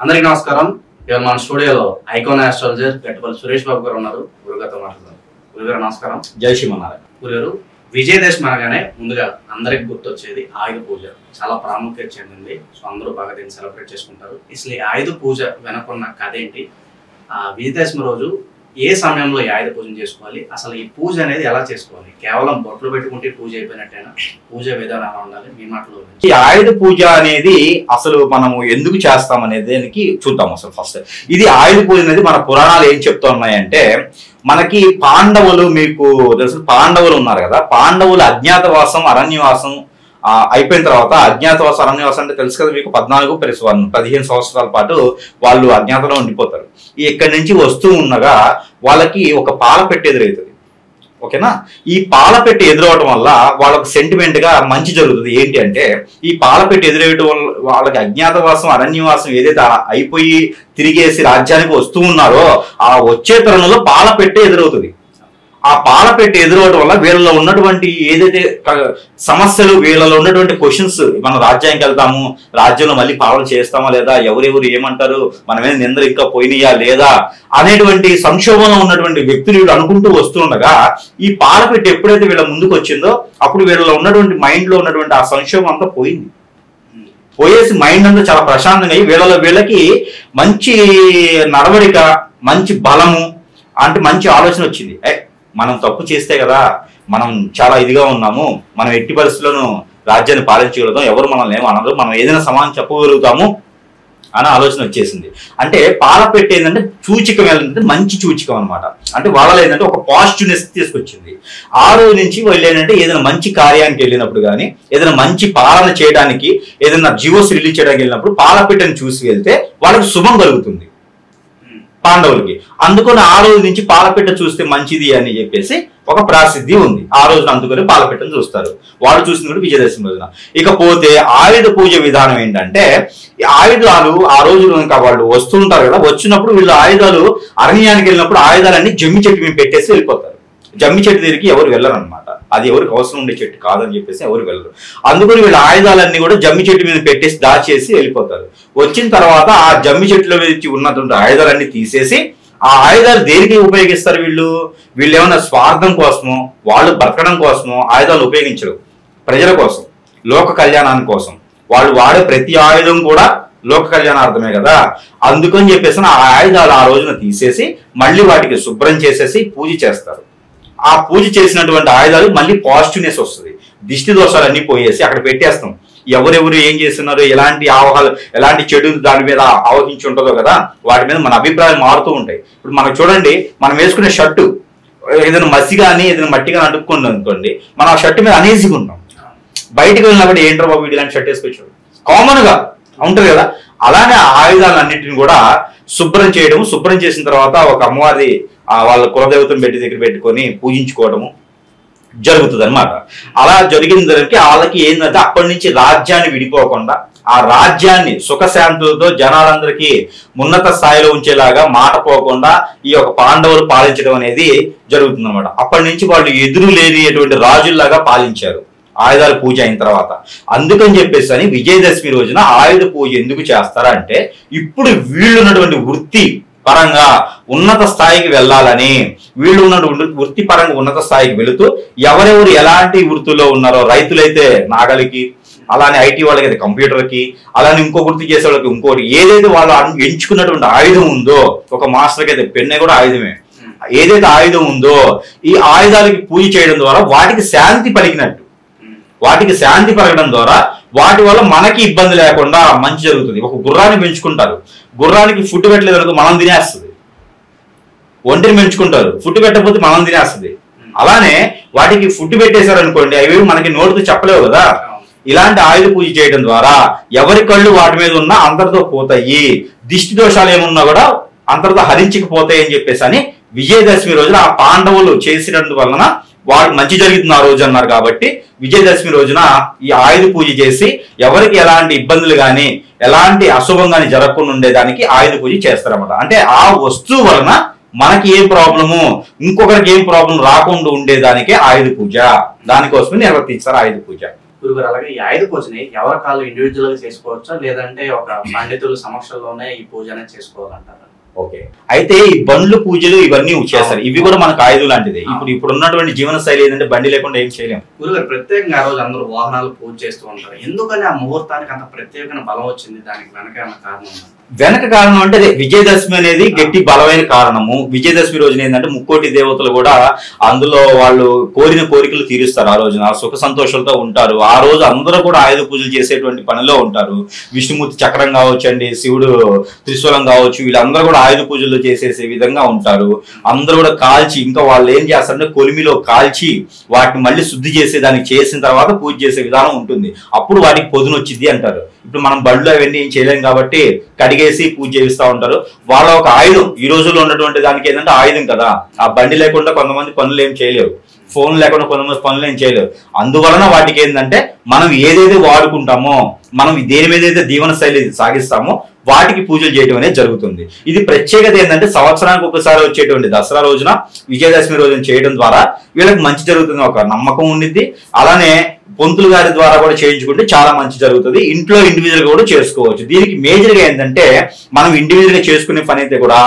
అందరికీ నమస్కారం. ఇవాళ మన స్టూడియోలో ఐకాన్ ఆస్ట్రాలజర్ గట్టుపల్లి సురేష్ బాబు గారు ఉన్నారు. గురుగారితో మాట్లాడదాం. గురుగారు నమస్కారం. జై శ్రీమన్నారాయణ. గురుగారు, విజయదశమి అనగానే ముందుగా అందరికి గుర్తొచ్చేది ఆయుధ పూజ. చాలా ప్రాముఖ్యత చెందింది. సో అందరూ బాగా దీన్ని సెలబ్రేట్ చేసుకుంటారు. అసలు ఈ ఆయుధ పూజ వెనకున్న కథ ఏంటి? విజయదశమి రోజు ఏ సమయంలో ఈ ఆయుధ పూజను చేసుకోవాలి? అసలు ఈ పూజ అనేది ఎలా చేసుకోవాలి? కేవలం బొట్లు పెట్టుకుంటే పూజ అయిపోయినట్టేనా? పూజ విధానం ఎలా ఉండాలి? మీ మాటలో ఈ ఆయుధ పూజ అనేది అసలు మనము ఎందుకు చేస్తాం అనేది దానికి చూద్దాం. అసలు ఫస్ట్ ఇది ఆయుధ పూజ అనేది మన పురాణాలు ఏం చెప్తా ఉన్నాయంటే, మనకి పాండవులు, మీకు తెలుసు పాండవులు ఉన్నారు కదా, పాండవులు అజ్ఞాతవాసం అరణ్యవాసం అయిపోయిన తర్వాత, అజ్ఞాతవాసం అరణ్యవాసం అంటే తెలుసు కదా మీకు, 14-15 సంవత్సరాల పాటు వాళ్ళు అజ్ఞాతంలో ఉండిపోతారు. ఇక్కడి నుంచి వస్తూ ఉండగా వాళ్ళకి ఒక పాల పెట్టి ఎదురవుతుంది. ఓకేనా? ఈ పాల పెట్టి ఎదురవడం వల్ల వాళ్ళకి సెంటిమెంట్ గా మంచి జరుగుతుంది. ఏంటి అంటే, ఈ పాల పెట్టి ఎదురవేయడం వల్ల వాళ్ళకి అజ్ఞాతవాసం అరణ్యవాసం ఏదైతే అయిపోయి తిరిగేసి రాజ్యానికి వస్తూ ఉన్నారో, ఆ వచ్చే తరుణంలో పాల పెట్టి ఎదురవుతుంది. ఆ పాల పెట్టి ఎదురవడం వల్ల వీళ్ళలో ఉన్నటువంటి ఏదైతే సమస్యలు, వీళ్ళలో ఉన్నటువంటి క్వశ్చన్స్, మనం రాజ్యానికి వెళ్తాము, రాజ్యంలో మళ్ళీ పాలన చేస్తామా లేదా, ఎవరెవరు ఏమంటారు, మన మీద నిందలు ఇంకా పోయినాయా లేదా అనేటువంటి సంక్షోభంలో ఉన్నటువంటి వ్యక్తులు వీళ్ళు అనుకుంటూ వస్తుండగా, ఈ పాల పెట్టి ఎప్పుడైతే వీళ్ళ ముందుకు వచ్చిందో అప్పుడు వీళ్ళలో ఉన్నటువంటి మైండ్ లో ఉన్నటువంటి ఆ సంక్షోభం అంతా పోయింది. పోయేసి మైండ్ అంతా చాలా ప్రశాంతంగా అయ్యి వీళ్ళకి మంచి నడవడిక, మంచి బలము, అంటే మంచి ఆలోచన వచ్చింది. మనం తప్పు చేస్తే కదా, మనం చాలా ఇదిగా ఉన్నాము, మనం ఎట్టి పరిస్థితుల్లోనూ రాజ్యాన్ని పాలించగలుగుతాం, ఎవరు మనల్ని ఏమో అనరు, మనం ఏదైనా సమాధానం చెప్పగలుగుతాము అనే ఆలోచన వచ్చేసింది. అంటే పాల పెట్టి ఏంటంటే సూచికం, ఏంటంటే మంచి సూచికం అనమాట. అంటే వాళ్ళలో ఏంటంటే ఒక పాజిటివ్నెస్ తీసుకొచ్చింది. ఆ రోజు నుంచి వాళ్ళు ఏంటంటే ఏదైనా మంచి కార్యానికి వెళ్ళినప్పుడు కానీ, ఏదైనా మంచి పాలన చేయడానికి, ఏదైనా జీవోస్ రిలీజ్ చేయడానికి వెళ్ళినప్పుడు పాల పెట్టని చూసి వెళ్తే వాళ్ళకి శుభం కలుగుతుంది పాండవులకి. అందుకని ఆ రోజు నుంచి పాలపిట్ట చూస్తే మంచిది అని చెప్పేసి ఒక ప్రసిద్ధి ఉంది. ఆ రోజున అందుకని పాలపిట్టను చూస్తారు. వాళ్ళు చూసింది కూడా విజయదశమి రోజున. ఇకపోతే ఆయుధ పూజ విధానం ఏంటంటే, ఆయుధాలు ఆ రోజు ఇంకా వాళ్ళు వస్తుంటారు కదా, వచ్చినప్పుడు వీళ్ళు ఆయుధాలు అరణ్యానికి వెళ్ళినప్పుడు ఆయుధాలన్నీ జమ్మి చెట్టు మీద పెట్టేసి వెళ్ళిపోతారు. జమ్మి చెట్టు దగ్గరికి ఎవరు వెళ్ళరు అనమాట. అది ఎవరికి అవసరం ఉండే చెట్టు కాదని చెప్పేసి ఎవరు వెళ్ళరు. అందుకని వీళ్ళ ఆయుధాలన్నీ కూడా జమ్మి చెట్టు మీద పెట్టేసి దాచేసి వెళ్ళిపోతారు. వచ్చిన తర్వాత ఆ జమ్మి చెట్టులో ఉన్నటువంటి ఆయుధాలన్నీ తీసేసి, ఆ ఆయుధాలు దేనికి ఉపయోగిస్తారు? వీళ్ళు ఏమన్నా స్వార్థం కోసమో, వాళ్ళు బ్రతకడం కోసమో ఆయుధాలు ఉపయోగించరు. ప్రజల కోసం, లోక కళ్యాణాని కోసం. వాళ్ళు వాడే ప్రతి ఆయుధం కూడా లోక కళ్యాణార్థమే కదా. అందుకని చెప్పేసి ఆ ఆయుధాలు ఆ రోజున తీసేసి మళ్ళీ వాటికి శుభ్రం చేసేసి పూజ చేస్తారు. ఆ పూజ చేసినటువంటి ఆయుధాలు మళ్ళీ పాజిటివ్నెస్ వస్తుంది. దిష్టి దోషాలన్నీ పోయేసి అక్కడ పెట్టేస్తాం. ఎవరెవరు ఏం చేస్తున్నారు, ఎలాంటి ఆవహాలు, ఎలాంటి చెడు దాని మీద ఆవహించి ఉంటుందో కదా, వాటి మీద మన అభిప్రాయాలు మారుతూ ఉంటాయి. ఇప్పుడు మనకు చూడండి, మనం వేసుకునే షర్టు ఏదైనా మసి కానీ ఏదైనా మట్టి కానీ అడుక్కుంటాం అనుకోండి, మనం ఆ షర్టు మీద అనేసిగా ఉంటాం. బయటకు వెళ్ళినప్పుడు ఏంటో బాబు ఇలాంటి షర్ట్ వేసుకొచ్చాడు కామన్ గా ఉంటుంది కదా. అలానే ఆయుధాలన్నింటిని కూడా శుభ్రం చేయడం, శుభ్రం చేసిన తర్వాత ఒక అమ్మవారి వాళ్ళ కులదేవతను దగ్గర పెట్టుకొని పూజించుకోవడము జరుగుతుంది అనమాట. అలా జరిగిన దానికి వాళ్ళకి ఏంటంటే అప్పటి నుంచి రాజ్యాన్ని విడిపోకుండా, ఆ రాజ్యాన్ని సుఖశాంతులతో జనాలందరికీ ఉన్నత స్థాయిలో ఉంచేలాగా మాట పోకుండా ఈ యొక్క పాండవులు పాలించడం అనేది జరుగుతుంది అనమాట. అప్పటి నుంచి వాళ్ళు ఎదురు లేనిటువంటి రాజుల్లాగా పాలించారు ఆయుధాల పూజ అయిన తర్వాత. అందుకని చెప్పేసి అని విజయదశమి రోజున ఆయుధ పూజ ఎందుకు చేస్తారా అంటే, ఇప్పుడు వీళ్ళు ఉన్నటువంటి వృత్తి పరంగా ఉన్నత స్థాయికి వెళ్ళాలని, వీళ్ళు ఉన్నటువంటి వృత్తి పరంగా ఉన్నత స్థాయికి వెళుతూ ఎవరెవరు ఎలాంటి వృత్తిలో ఉన్నారో, రైతులైతే నాగలికి, అలానే ఐటీ వాళ్ళకైతే కంప్యూటర్కి, అలానే ఇంకో వృత్తి చేసే వాళ్ళకి ఇంకోటి, ఏదైతే వాళ్ళు ఎంచుకున్నటువంటి ఆయుధం ఉందో, ఒక మాస్టర్కి అయితే పెన్నే కూడా ఆయుధమే, ఏదైతే ఆయుధం ఉందో ఈ ఆయుధాలకి పూజ చేయడం ద్వారా వాటికి శాంతి పలికినట్టు, వాటికి శాంతి పలకడం ద్వారా వాటి వల్ల మనకి ఇబ్బంది లేకుండా మంచి జరుగుతుంది. ఒక గుర్రాన్ని పెంచుకుంటారు, గుర్రానికి ఫుడ్ పెట్టలేదు అనుకో మనం తినేస్తుంది. ఒంటిని పెంచుకుంటారు, ఫుడ్ పెట్టకపోతే మనం తినేస్తుంది. అలానే వాటికి ఫుడ్ పెట్టేశారు అనుకోండి, అవి మనకి నోటితో చెప్పలేవు కదా. ఇలాంటి ఆయుధ పూజ చేయడం ద్వారా ఎవరి కళ్ళు వాటి మీద ఉన్నా అంతటితో పోతాయి, దిష్టి దోషాలు ఏమున్నా కూడా అంతటితో హరించకపోతాయి అని చెప్పేసి అని విజయదశమి రోజున ఆ పాండవులు చేసినందు వలన వాడు మంచి జరుగుతుంది ఆ రోజు అన్నారు. కాబట్టి విజయదశమి రోజున ఈ ఆయుధ పూజ చేసి ఎవరికి ఎలాంటి ఇబ్బందులు కానీ ఎలాంటి అశుభం కానీ జరగకుండా ఉండేదానికి ఆయుధ పూజ చేస్తారన్నమాట. అంటే ఆ వస్తువు వలన మనకి ఏం ప్రాబ్లము, ఇంకొకరికి ఏం ప్రాబ్లం రాకుండా ఉండేదానికే ఆయుధ పూజ, దానికోసమే నిర్వర్తిస్తారు ఆయుధ పూజ. గురుగారు అలాగే ఈ ఆయుధ పూజని ఎవరి కాళ్ళు ఇండివిజువల్ గా చేసుకోవచ్చా లేదంటే ఒక పండితుల సమక్షంలోనే ఈ పూజ అనేది చేసుకోవాలంటారా? ఓకే, అయితే ఈ బండ్లు పూజలు ఇవన్నీ చేస్తారు, ఇవి కూడా మనకు ఆయుధం లాంటిది. ఇప్పుడు ఉన్నటువంటి జీవన శైలి ఏంటంటే బండి లేకుండా ఏం చేయలేము. గురుగారు ప్రత్యేకంగా ఆ రోజు అందరూ వాహనాలు పూజ చేస్తూ ఉంటారు, ఎందుకని ఆ ముహూర్తానికి అంత ప్రత్యేకమైన బలం వచ్చింది? దానికి వెనక ఏమైనా కారణం ఉందా? వెనక కారణం అంటే అదే విజయదశమి అనేది గట్టి బలమైన కారణము. విజయదశమి రోజున ఏంటంటే ముక్కోటి దేవతలు కూడా అందులో వాళ్ళు కోరిన కోరికలు తీరుస్తారు. ఆ రోజున సుఖ సంతోషాలతో ఉంటారు. ఆ రోజు అందరూ కూడా ఆయుధ పూజలు చేసేటువంటి పనిలో ఉంటారు. విష్ణుమూర్తి చక్రం కావచ్చండి, శివుడు త్రిశూలం కావచ్చు, వీళ్ళందరూ కూడా ఆయుధ పూజలు చేసేసే విధంగా ఉంటారు. అందరూ కూడా కాల్చి, ఇంకా వాళ్ళు ఏం చేస్తారంటే కొలిమిలో కాల్చి వాటిని మళ్ళీ శుద్ధి చేసే దానికి చేసిన తర్వాత పూజ చేసే విధానం ఉంటుంది. అప్పుడు వాటికి పొదును వచ్చింది అంటారు. ఇప్పుడు మనం బళ్ళు అవన్నీ ఏం చేయలేం కాబట్టి కడిగేసి పూజ చేయిస్తూ ఉంటారు. వాళ్ళ ఒక ఆయుధం ఈ రోజుల్లో ఉన్నటువంటి దానికి ఏంటంటే ఆయుధం కదా. ఆ బండి లేకుండా కొంతమంది పనులు ఏం చేయలేరు, ఫోన్ లేకుండా కొంతమంది పనులు ఏం చేయలేరు. అందువలన వాటికి ఏంటంటే మనం ఏదైతే వాడుకుంటామో, మనం దేని మీద అయితే జీవన శైలి సాగిస్తామో వాటికి పూజలు చేయడం అనేది జరుగుతుంది. ఇది ప్రత్యేకత ఏంటంటే సంవత్సరానికి ఒకసారి వచ్చేటువంటి దసరా రోజున విజయదశమి రోజున చేయడం ద్వారా వీళ్ళకి మంచి జరుగుతుంది ఒక నమ్మకం ఉండిద్ది. అలానే పంతులు గారి ద్వారా కూడా చేయించుకుంటే చాలా మంచి జరుగుతుంది. ఇంట్లో ఇండివిజువల్ గా కూడా చేసుకోవచ్చు. దీనికి మేజర్ గా ఏంటంటే మనం ఇండివిజువల్ గా చేసుకునే పని అయితే కూడా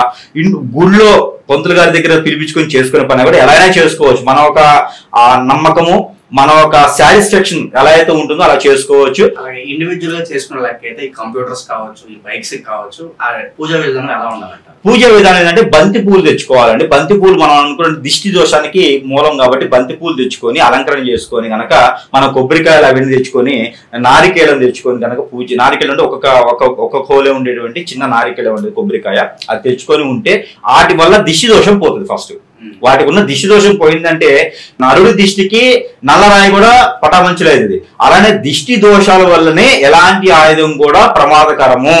గుళ్ళో పంతులు గారి దగ్గర పిలిపించుకొని చేసుకునే పని కూడా ఎలా అయినా చేసుకోవచ్చు. మన ఒక నమ్మకము, మన ఒక సాటిస్ఫాక్షన్ ఎలా అయితే ఉంటుందో అలా చేసుకోవచ్చు. అలాగే ఇండివిజువల్ గా చేసుకునే లెక్కైతే ఈ కంప్యూటర్స్ కావచ్చు, ఈ బైక్స్ కావచ్చు, ఆ పూజా విధానం ఎలా ఉండాలంట? పూజ విధానం ఏంటంటే బంతి పూలు తెచ్చుకోవాలండి. బంతి పూలు మనం అనుకున్న దిష్టి దోషానికి మూలం కాబట్టి బంతి పూలు తెచ్చుకొని అలంకరణ చేసుకొని కనుక మనం కొబ్బరికాయలు అవన్నీ తెచ్చుకొని నారికేళం తెచ్చుకొని కనుక పూజ, నారికేళం అంటే ఒక కోలే ఉండేటువంటి చిన్న నారికేళం ఉండేది కొబ్బరికాయ, అది తెచ్చుకొని ఉంటే వాటి వల్ల దిష్టి దోషం పోతుంది. ఫస్ట్ వాటికి ఉన్న దిష్టి దోషం పోయిందంటే నరుడి దిష్టికి నల్లరాయి కూడా పటామంచులేదు. అలానే దిష్టి దోషాల వల్లనే ఎలాంటి ఆయుధం కూడా ప్రమాదకరము.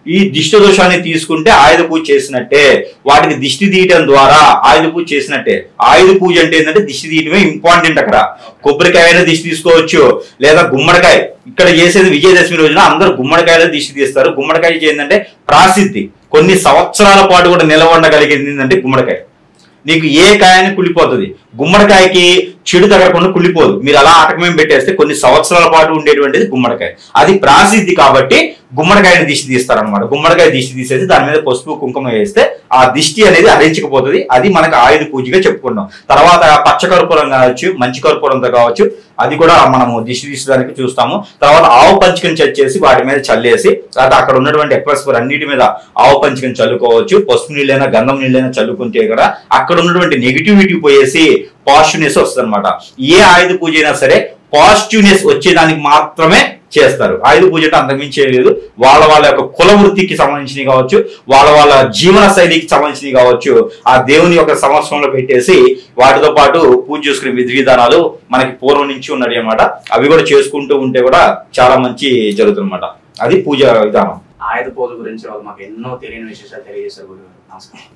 ఈ దిష్టి దోషాన్ని తీసుకుంటే ఆయుధ పూజ చేసినట్టే, వాటికి దిష్టి తీయటం ద్వారా ఆయుధ పూజ చేసినట్టే. ఆయుధ పూజ అంటే ఏంటంటే దిష్టి తీయటమే ఇంపార్టెంట్. అక్కడ కొబ్బరికాయ దిష్టి తీసుకోవచ్చు, లేదా గుమ్మడికాయ. ఇక్కడ చేసేది విజయదశమి రోజున అందరూ గుమ్మడికాయలో దిష్టి తీస్తారు. గుమ్మడికాయ ఏంటంటే ప్రాసిద్ధి, కొన్ని సంవత్సరాల పాటు కూడా నిలవండగలిగింది ఏంటంటే గుమ్మడికాయ. నీకు ఏ కాయని కుళ్ళిపోతుంది, గుమ్మడికాయకి చెడు తగలకుండా కుళ్ళిపోదు. మీరు అలా ఆటకమేం పెట్టేస్తే కొన్ని సంవత్సరాల పాటు ఉండేటువంటిది గుమ్మడికాయ. అది ప్రాసిద్ధి కాబట్టి గుమ్మడికాయని దిష్టి తీస్తారనమాట. గుమ్మడికాయ దిష్టి తీసేసి దాని మీద పసుపు కుంకుమ వేస్తే ఆ దిష్టి అనేది హరించకపోతుంది. అది మనకు ఆయుధ పూజగా చెప్పుకున్నాం. తర్వాత పచ్చకర్పూరం కావచ్చు, మంచి కర్పూరంతో కావచ్చు, అది కూడా మనము దిష్టి తీసడానికి చూస్తాము. తర్వాత ఆవు పంచకని చచ్చేసి వాటి మీద చల్లేసి, తర్వాత అక్కడ ఉన్నటువంటి ఎక్వస్పర్ అన్నిటి మీద ఆవు పంచకని చల్లుకోవచ్చు. పసుపు నీళ్ళైనా గంధం నీళ్ళైనా చల్లుకుంటే కూడా అక్కడ ఉన్నటువంటి నెగిటివిటీ పోయేసి పాజిటివ్నెస్ వస్తుంది అనమాట. ఏ ఆయుధ పూజ అయినా సరే పాజిటివ్నెస్ వచ్చేదానికి మాత్రమే చేస్తారు. ఆయుధ పూజ అంటే అంతకుమించి చేయలేదు. వాళ్ళ యొక్క కుల వృత్తికి సంబంధించినవి కావచ్చు, వాళ్ళ జీవన శైలికి సంబంధించినవి కావచ్చు, ఆ దేవుని యొక్క సంవత్సరంలో పెట్టేసి వాటితో పాటు పూజ చేసుకునే విధి విధానాలు మనకి పూర్వం నుంచి ఉన్నది అనమాట. అవి కూడా చేసుకుంటూ ఉంటే కూడా చాలా మంచి జరుగుతుంది అనమాట. అది పూజ విధానం. ఆయుధ పూజ గురించి వాళ్ళు మాకు ఎన్నో తెలియని విశేషాలు తెలియజేశారు. నమస్కారం.